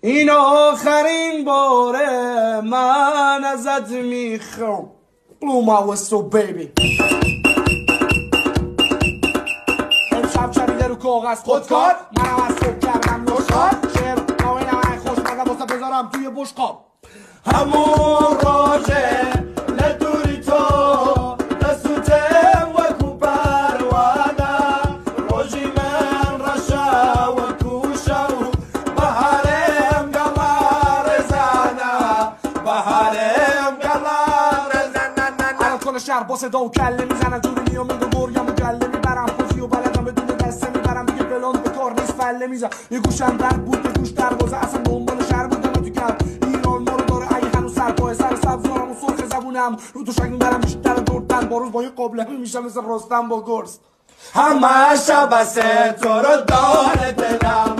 این آخرین باره من ازت میخوام. Blow my whistle baby. امشب چریده رو کاغذ خودکار، منم از صبح کردم نشخار. شعر ناوینم این خوشمزه واسه بذارم توی بشقاب. همون راجه لدوری تو دستوتم وکو پروانه روژی من رشا وکو شو بهارم گلار زنه بهارم گلار زنه. الان کل شهر با صدا و کله میزنن جوری میام میگم گریام و گله میبرم خوزی و بلدم بدون دسته میبرم دیگه بلان به کار نیست فله میزن. یه گوشم درد بود یه گوش دروازه اصلا دنبال شهر بودم تو کرد ایران ما رو داره اگه هنوز سرپای سر سبزارم و سرخ زبونم رو تو شکل میبرم بیشتر دردن با روز با یه قابلمه میشم مثل رستم با گرز. همه شب بسه تو رو داره دلم